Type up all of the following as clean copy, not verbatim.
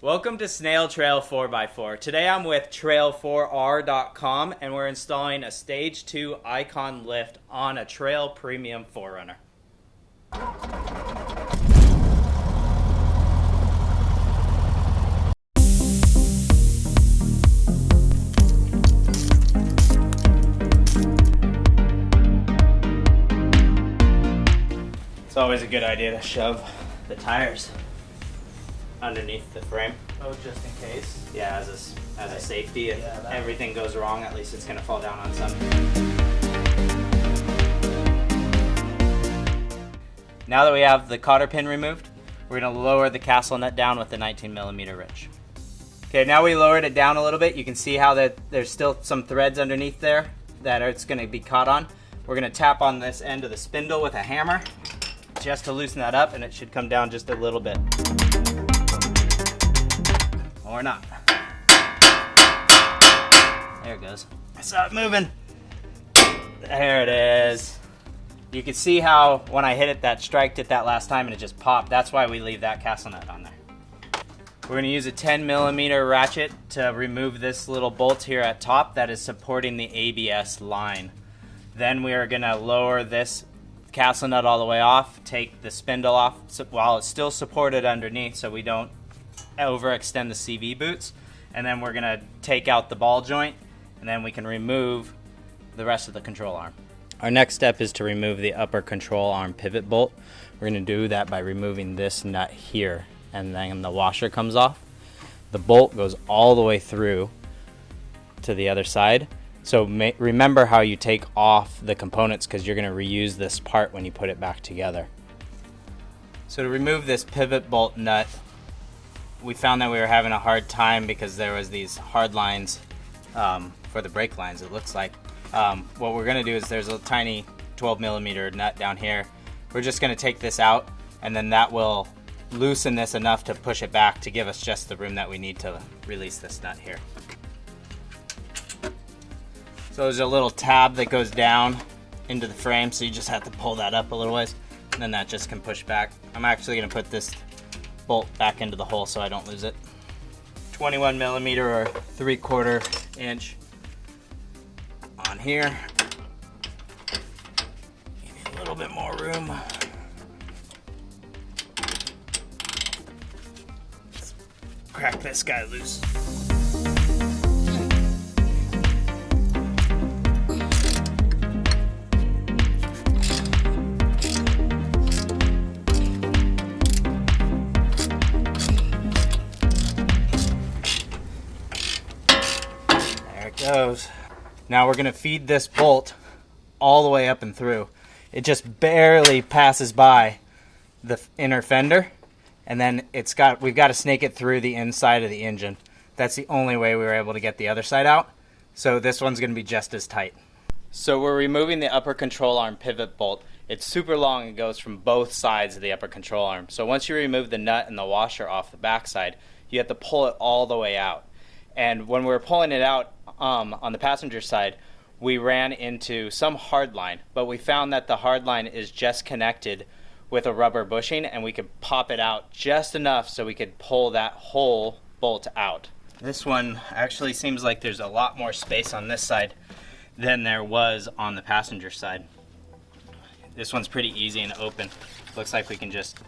Welcome to Snail Trail 4x4. Today I'm with trail4r.com and we're installing a Stage 2 Icon lift on a Trail Premium 4Runner. It's always a good idea to shove the tires underneath the frame. Oh, just in case? Yeah, as a safety. If everything goes wrong, at least it's going to fall down on something. Now that we have the cotter pin removed, we're going to lower the castle nut down with the 19mm wrench. Okay, now we lowered it down a little bit. You can see how there's still some threads underneath there that it's going to be caught on. We're going to tap on this end of the spindle with a hammer just to loosen that up, and it should come down just a little bit. Or not. There it goes. I saw it moving. There it is. You can see how when I hit it, that striked it that last time and it just popped. That's why we leave that castle nut on there. We're going to use a 10mm ratchet to remove this little bolt here at top that is supporting the ABS line. Then we are going to lower this castle nut all the way off, take the spindle off while it's still supported underneath so we don't overextend the CV boots, and then we're going to take out the ball joint, and then we can remove the rest of the control arm. Our next step is to remove the upper control arm pivot bolt. We're going to do that by removing this nut here, and then the washer comes off. The bolt goes all the way through to the other side. So remember how you take off the components, because you're going to reuse this part when you put it back together. So to remove this pivot bolt nut, we found that we were having a hard time because there was these hard lines for the brake lines, it looks like. What we're going to do is there's a tiny 12mm nut down here. We're just going to take this out, and then that will loosen this enough to push it back to give us just the room that we need to release this nut here. So there's a little tab that goes down into the frame, so you just have to pull that up a little ways, and then that just can push back. I'm actually going to put this bolt back into the hole so I don't lose it. 21mm or 3/4 inch on here. You need a little bit more room. Let's crack this guy loose. Goes. Now we're going to feed this bolt all the way up and through. It just barely passes by the inner fender, and then we've got to snake it through the inside of the engine. That's the only way we were able to get the other side out. So this one's going to be just as tight. So we're removing the upper control arm pivot bolt. It's super long and goes from both sides of the upper control arm. So once you remove the nut and the washer off the backside, you have to pull it all the way out. And when we were pulling it out on the passenger side, we ran into some hard line, but we found that the hard line is just connected with a rubber bushing, and we could pop it out just enough so we could pull that whole bolt out. This one actually seems like there's a lot more space on this side than there was on the passenger side. This one's pretty easy and open. Looks like we can just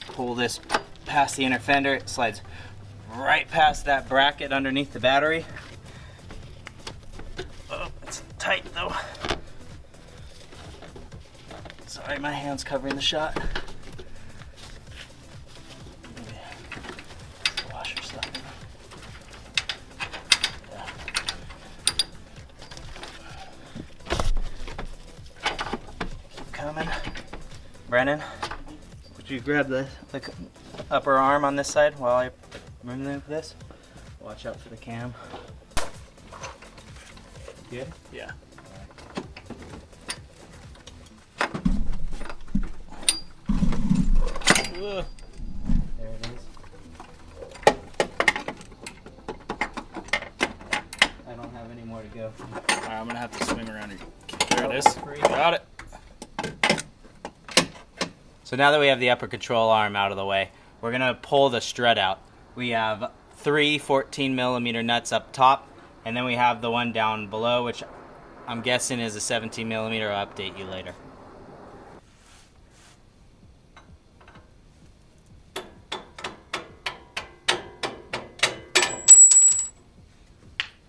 pull this past the inner fender. It slides right past that bracket underneath the battery. Oh, it's tight though. Sorry, my hand's covering the shot. Washer stuff. Yeah. Keep coming. Brennan, would you grab the upper arm on this side while I remove this? Watch out for the cam. Good? Yeah. Right. There it is. I don't have any more to go. Alright, I'm gonna have to swing around and there it is. Got it. So now that we have the upper control arm out of the way, we're gonna pull the strut out. We have 3 14mm nuts up top, and then we have the one down below, which I'm guessing is a 17mm. I'll update you later.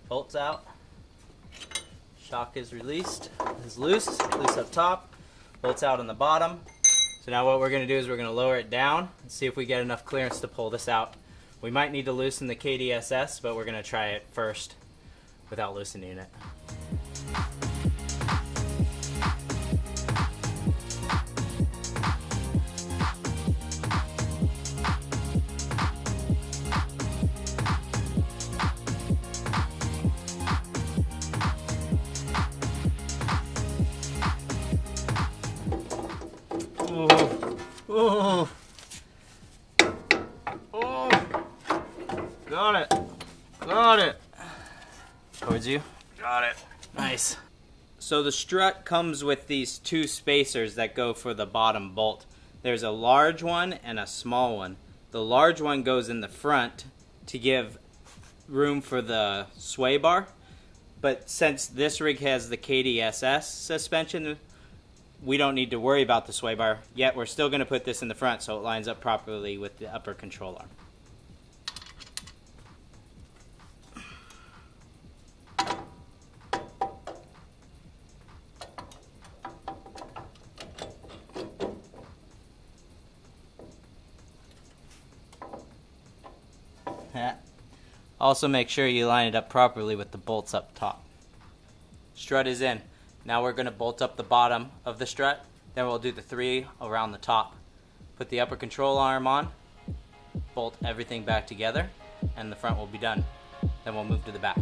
Bolts out. Shock is released. Is loose up top. Bolts out on the bottom. So now what we're going to do is we're going to lower it down and see if we get enough clearance to pull this out. We might need to loosen the KDSS, but we're going to try it first without loosening it. Oh, got it. Towards you. Got it. Nice. So the strut comes with these 2 spacers that go for the bottom bolt. There's a large one and a small one. The large one goes in the front to give room for the sway bar. But since this rig has the KDSS suspension, we don't need to worry about the sway bar, yet we're still going to put this in the front so it lines up properly with the upper control arm. Also make sure you line it up properly with the bolts up top. Strut is in. Now we're going to bolt up the bottom of the strut, then we'll do the 3 around the top. Put the upper control arm on, bolt everything back together, and the front will be done. Then we'll move to the back.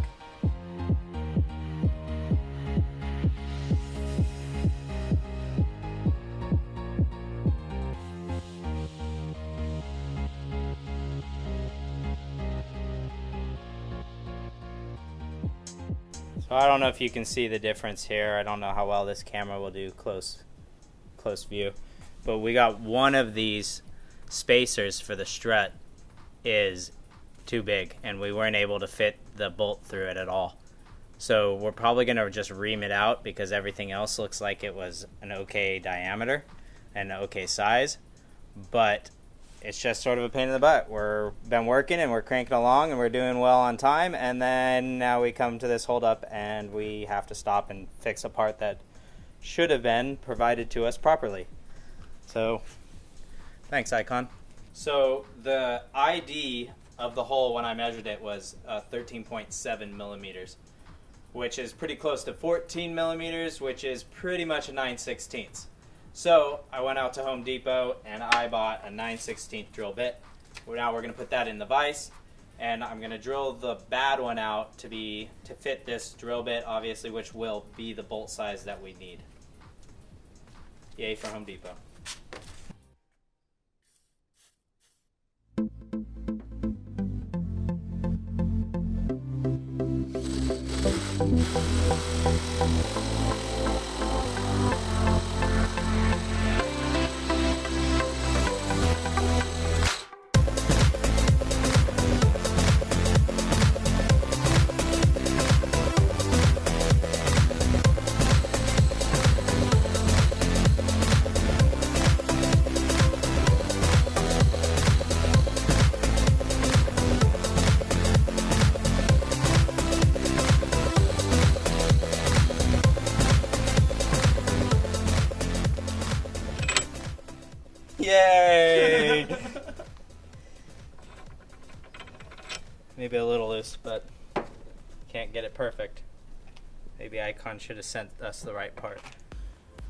So I don't know if you can see the difference here. I don't know how well this camera will do close view. But we got one of these spacers for the strut is too big, and we weren't able to fit the bolt through it at all. So we're probably going to just ream it out because everything else looks like it was an okay diameter and an okay size. But it's just sort of a pain in the butt. We've been working and we're cranking along and we're doing well on time, and then now we come to this holdup and we have to stop and fix a part that should have been provided to us properly. So, thanks, Icon. So the ID of the hole when I measured it was 13.7 millimeters, which is pretty close to 14 millimeters, which is pretty much a 9/16. So I went out to Home Depot and I bought a 9/16 drill bit. Now we're going to put that in the vise, and I'm going to drill the bad one out to fit this drill bit, obviously, which will be the bolt size that we need. Yay for Home Depot. Yay! Maybe a little loose, but can't get it perfect. Maybe Icon should have sent us the right part.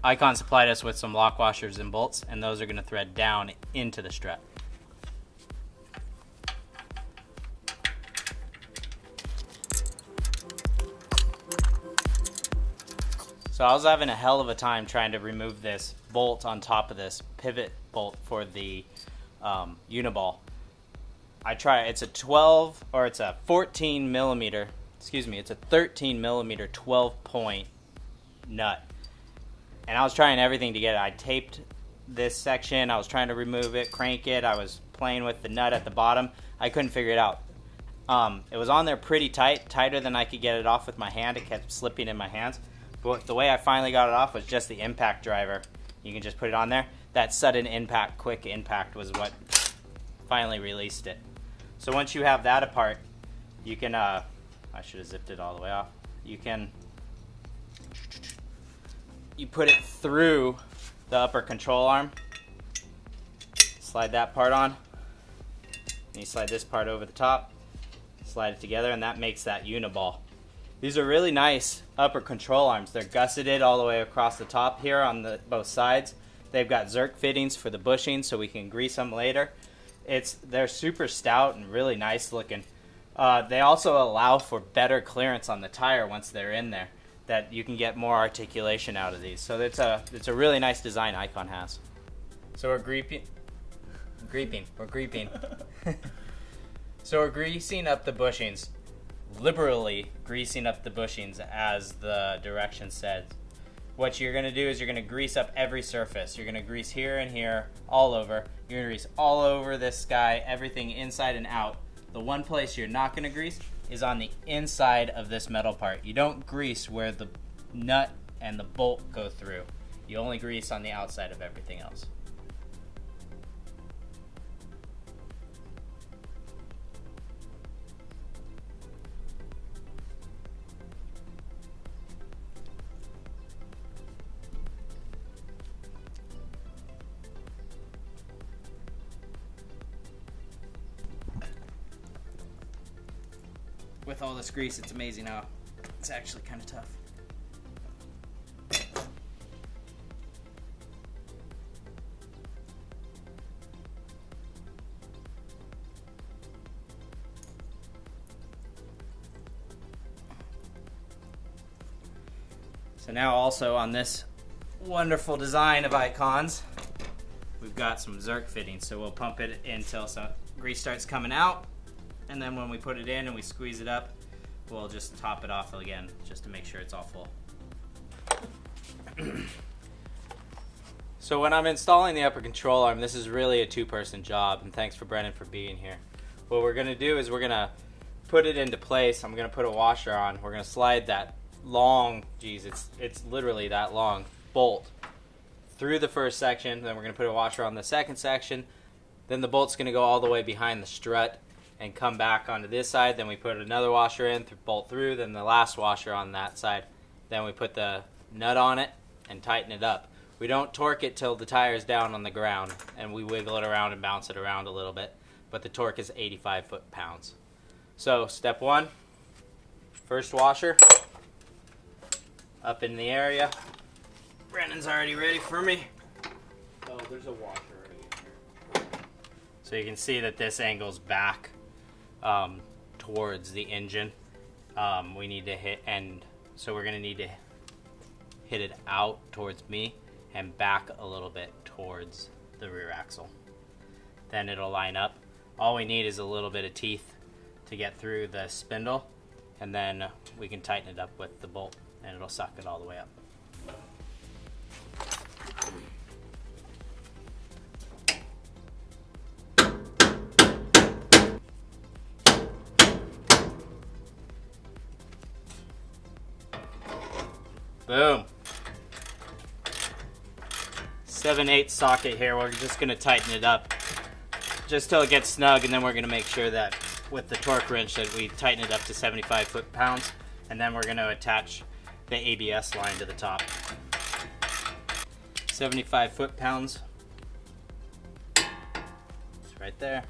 Icon supplied us with some lock washers and bolts, and those are going to thread down into the strut. So I was having a hell of a time trying to remove this bolt on top of this pivot bolt for the uniball. It's a 14 millimeter, it's a 13 millimeter 12 point nut. And I was trying everything to get it. I taped this section, I was trying to remove it, crank it, I was playing with the nut at the bottom. I couldn't figure it out. It was on there pretty tight, tighter than I could get it off with my hand. It kept slipping in my hands. But the way I finally got it off was just the impact driver. You can just put it on there. That sudden impact, quick impact was what finally released it. So once you have that apart, you can, I should have zipped it all the way off. You put it through the upper control arm. Slide that part on. And you slide this part over the top. Slide it together, and that makes that uniball. These are really nice upper control arms. They're gusseted all the way across the top here on both sides. They've got Zerk fittings for the bushings so we can grease them later. They're super stout and really nice looking. They also allow for better clearance on the tire once they're in there, that you can get more articulation out of these. So it's a really nice design Icon has. So we're greeping. So we're greasing up the bushings, liberally greasing up the bushings as the direction says. What you're going to do is you're going to grease up every surface. You're going to grease here and here, all over. You're going to grease all over this guy, everything inside and out. The one place you're not going to grease is on the inside of this metal part. You don't grease where the nut and the bolt go through. You only grease on the outside of everything else. With all this grease, it's amazing how it's actually kind of tough. So now also on this wonderful design of Icons, we've got some Zerk fittings. So we'll pump it until some grease starts coming out. And then when we put it in and we squeeze it up, we'll just top it off again just to make sure it's all full. So when I'm installing the upper control arm, this is really a two-person job, and thanks for Brennan for being here. What we're going to do is we're going to put it into place. I'm going to put a washer on. We're going to slide that long, it's literally that long, bolt through the first section. Then we're going to put a washer on the second section. Then the bolt's going to go all the way behind the strut and come back onto this side. Then we put another washer in, bolt through, then the last washer on that side. Then we put the nut on it and tighten it up. We don't torque it till the tire's down on the ground, and we wiggle it around and bounce it around a little bit, but the torque is 85 foot-pounds. So step one, first washer, up in the area. Brandon's already ready for me. Oh, there's a washer right here. So you can see that this angles back towards the engine. We need to hit, and so we're going to need to hit it out towards me and back a little bit towards the rear axle. Then it'll line up. All we need is a little bit of teeth to get through the spindle, and then we can tighten it up with the bolt, and it'll suck it all the way up. Boom. 7/8 socket here. We're just going to tighten it up just till it gets snug, and then we're going to make sure that with the torque wrench that we tighten it up to 75 foot-pounds, and then we're going to attach the ABS line to the top. 75 foot-pounds. It's right there.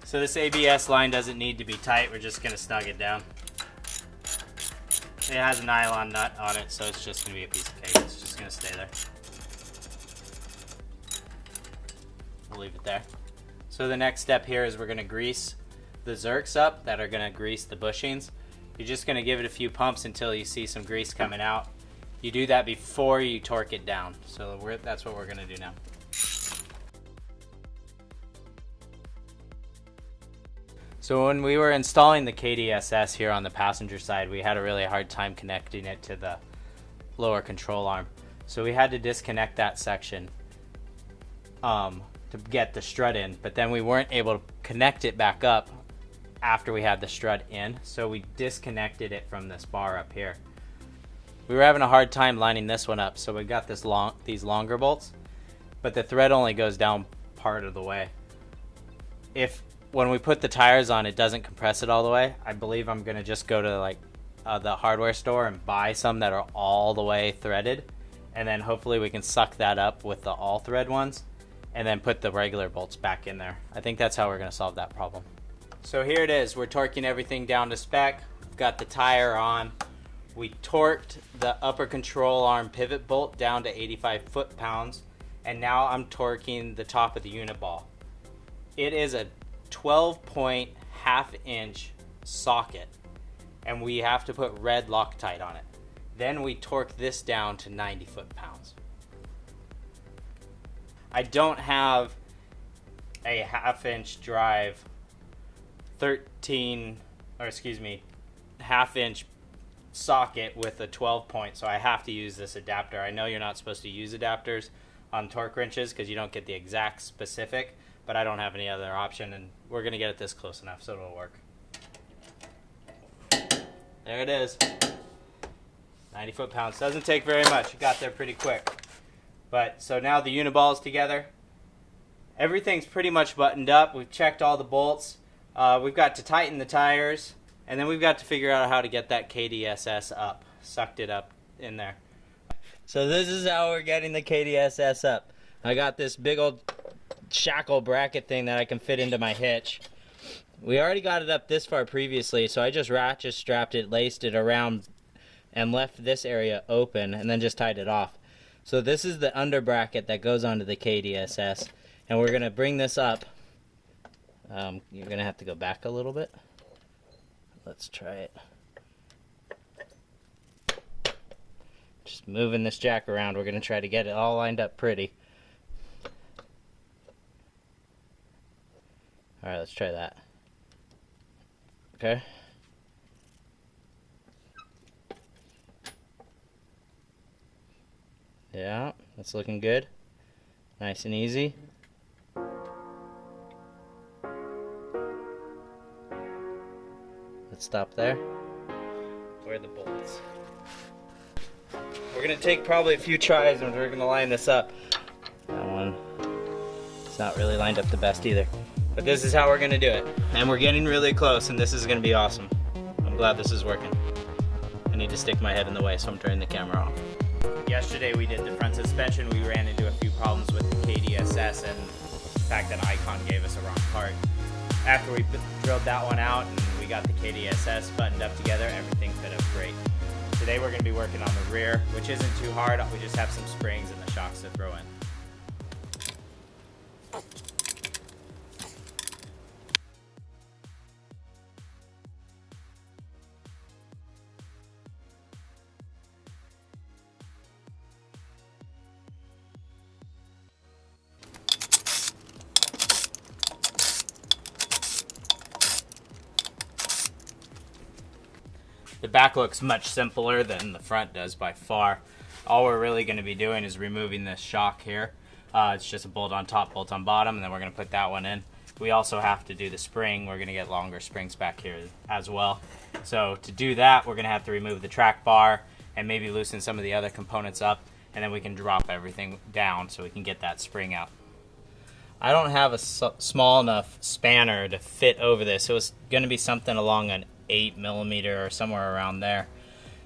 So this ABS line doesn't need to be tight. We're just going to snug it down. It has a nylon nut on it, so it's just going to be a piece of cake. It's just going to stay there. We'll leave it there. So the next step here is we're going to grease the Zerks up that are going to grease the bushings. You're just going to give it a few pumps until you see some grease coming out. You do that before you torque it down. So that's what we're going to do now. So when we were installing the KDSS here on the passenger side, we had a really hard time connecting it to the lower control arm. So we had to disconnect that section to to get the strut in, but then we weren't able to connect it back up after we had the strut in, so we disconnected it from this bar up here. We were having a hard time lining this one up, so we got these longer bolts, but the thread only goes down part of the way. If when we put the tires on it doesn't compress it all the way, I believe I'm gonna just go to like the hardware store and buy some that are all the way threaded, and then hopefully we can suck that up with the all thread ones and then put the regular bolts back in there. I think that's how we're gonna solve that problem. So here it is, we're torquing everything down to spec. We've got the tire on. We torqued the upper control arm pivot bolt down to 85 foot-pounds, and now I'm torquing the top of the unit ball. It is a 12-point half-inch socket, and we have to put red Loctite on it. Then we torque this down to 90 foot-pounds. I don't have a half-inch drive, half-inch socket with a 12-point, so I have to use this adapter. I know you're not supposed to use adapters on torque wrenches because you don't get the exact specific, but I don't have any other option, and we're going to get it this close enough so it'll work. There it is. 90 foot-pounds. Doesn't take very much. It got there pretty quick. But so now the uniball's together. Everything's pretty much buttoned up. We've checked all the bolts. We've got to tighten the tires, and then we've got to figure out how to get that KDSS up. Sucked it up in there. So this is how we're getting the KDSS up. I got this big old shackle bracket thing that I can fit into my hitch. We already got it up this far previously, so I just ratchet strapped it, laced it around, and left this area open, and then just tied it off. So this is the under bracket that goes onto the KDSS, and we're going to bring this up. You're going to have to go back a little bit. Let's try it. Just moving this jack around, we're going to try to get it all lined up pretty. Alright, let's try that. Okay. Yeah, that's looking good. Nice and easy. Let's stop there. Where are the bolts? We're gonna take probably a few tries and we're gonna line this up. That one, it's not really lined up the best either. But this is how we're gonna do it. And we're getting really close, and this is gonna be awesome. I'm glad this is working. I need to stick my head in the way, so I'm turning the camera off. Yesterday we did the front suspension. We ran into a few problems with the KDSS and the fact that Icon gave us a wrong part. After we drilled that one out and we got the KDSS buttoned up together, everything fit up great. Today we're gonna be working on the rear, which isn't too hard. We just have some springs and the shocks to throw in. The back looks much simpler than the front does by far. All we're really going to be doing is removing this shock here. It's just a bolt on top, bolt on bottom, and then we're going to put that one in. We also have to do the spring. We're going to get longer springs back here as well. So to do that, we're going to have to remove the track bar and maybe loosen some of the other components up, and then we can drop everything down so we can get that spring out. I don't have a small enough spanner to fit over this. It was going to be something along an 8mm or somewhere around there.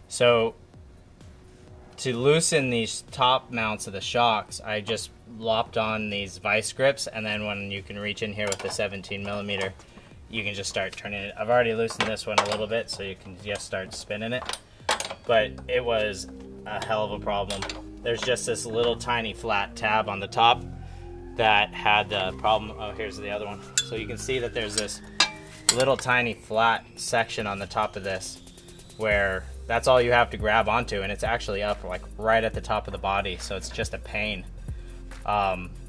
So to loosen these top mounts of the shocks, I just lopped on these vice grips, and then when you can reach in here with the 17mm, you can just start turning it. I've already loosened this one a little bit, so you can just start spinning it. But it was a hell of a problem. There's just this little tiny flat tab on the top that had the problem. Oh, here's the other one. So you can see that there's this little tiny flat section on the top of this where that's all you have to grab onto, and it's actually up like right at the top of the body, so it's just a pain.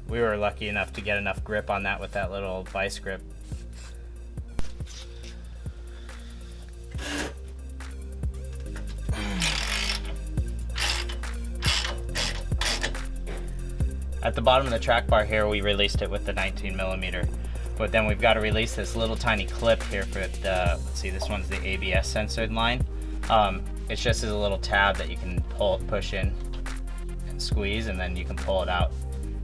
We were lucky enough to get enough grip on that with that little vice grip. At the bottom of the track bar here, we released it with the 19 millimeter. But then we've got to release this little tiny clip here for the, let's see, this one's the ABS censored line. It's just as a little tab that you can push in and squeeze, and then you can pull it out.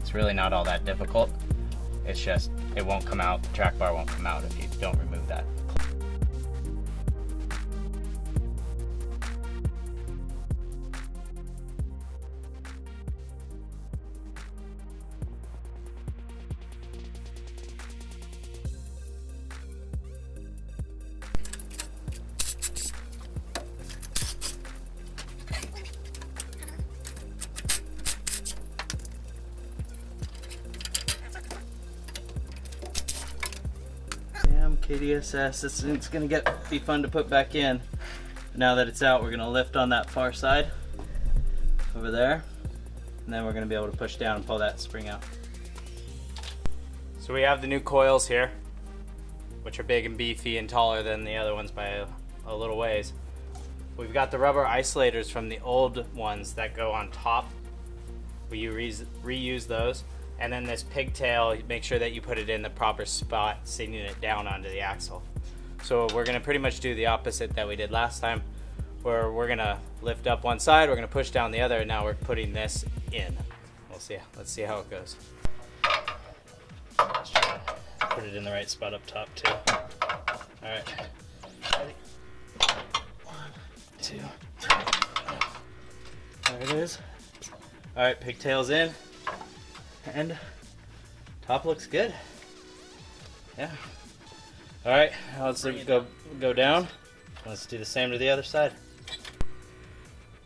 It's really not all that difficult. It's just, it won't come out, the track bar won't come out if you don't remove that. Damn KDSS, it's gonna be fun to put back in. Now that it's out, we're gonna lift on that far side over there, and then we're gonna be able to push down and pull that spring out. So we have the new coils here, which are big and beefy and taller than the other ones by a little ways. We've got the rubber isolators from the old ones that go on top. We reuse those. And then this pigtail, make sure that you put it in the proper spot, sitting it down onto the axle. So we're gonna pretty much do the opposite that we did last time, where we're gonna lift up one side, we're gonna push down the other, and now we're putting this in. Let's see how it goes. Let's try to put it in the right spot up top too. All right, ready? 1, 2, 3. There it is. All right, pigtail's in. And top looks good. Yeah. All right, now let's go down. Let's do the same to the other side.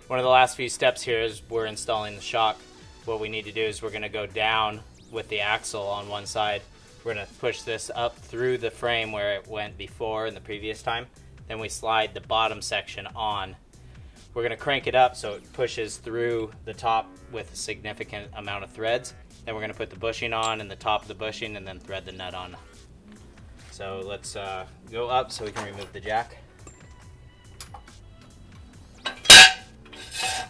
One of the last few steps here is we're installing the shock. What we need to do is we're going to go down with the axle on one side. We're going to push this up through the frame where it went before in the previous time. Then we slide the bottom section on. We're going to crank it up so it pushes through the top with a significant amount of threads. Then we're going to put the bushing on and the top of the bushing and then thread the nut on. So let's go up so we can remove the jack.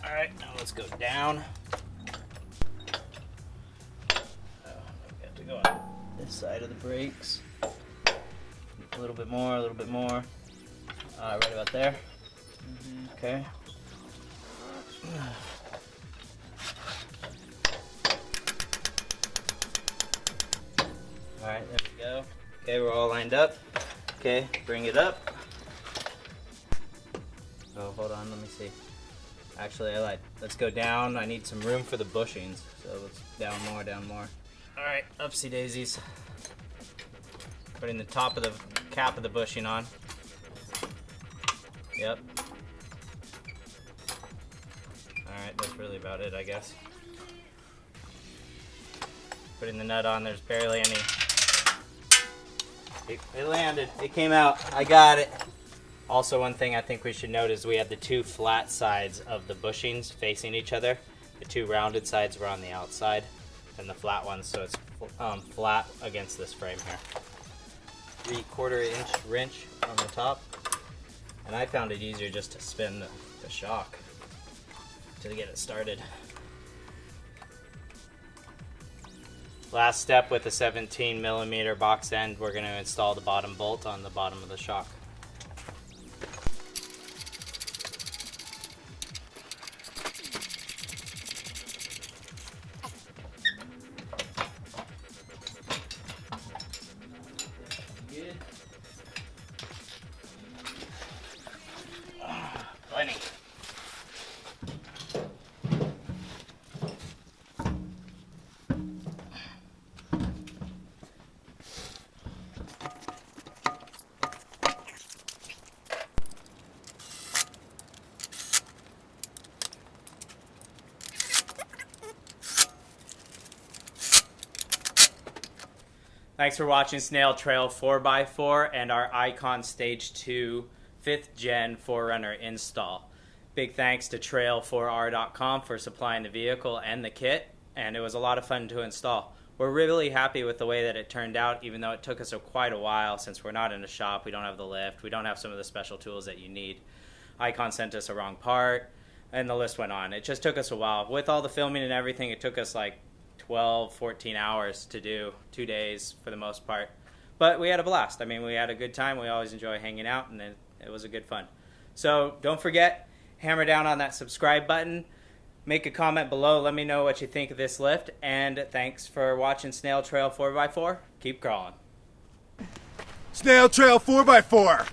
Alright, now let's go down. We have to go on this side of the brakes. A little bit more, a little bit more. Right about there. Okay. Alright, there we go. Okay, we're all lined up. Okay, bring it up. Oh, hold on, let me see. Actually, let's go down. I need some room for the bushings. So let's down more, down more. Alright, upsy daisies. Putting the top of the cap of the bushing on. Yep. Alright, that's really about it, I guess. Putting the nut on, there's barely any. It landed, it came out, I got it. Also, one thing I think we should note is we had the two flat sides of the bushings facing each other. The two rounded sides were on the outside, and the flat ones, so it's flat against this frame here. 3/4 inch wrench on the top, and I found it easier just to spin the shock to get it started. Last step with the 17 millimeter box end, we're going to install the bottom bolt on the bottom of the shock. Good. Plenty. Thanks for watching Snail Trail 4x4 and our Icon Stage 2 5th Gen 4Runner install. Big thanks to trail4r.com for supplying the vehicle and the kit, and it was a lot of fun to install. We're really happy with the way that it turned out, even though it took us quite a while since we're not in a shop, we don't have the lift, we don't have some of the special tools that you need. Icon sent us a wrong part, and the list went on. It just took us a while. With all the filming and everything, it took us like 12, 14 hours to do, 2 days for the most part. But we had a blast. I mean, we had a good time. We always enjoy hanging out, and it was a good fun. So don't forget, hammer down on that subscribe button. Make a comment below. Let me know what you think of this lift. And thanks for watching Snail Trail 4x4. Keep crawling. Snail Trail 4x4.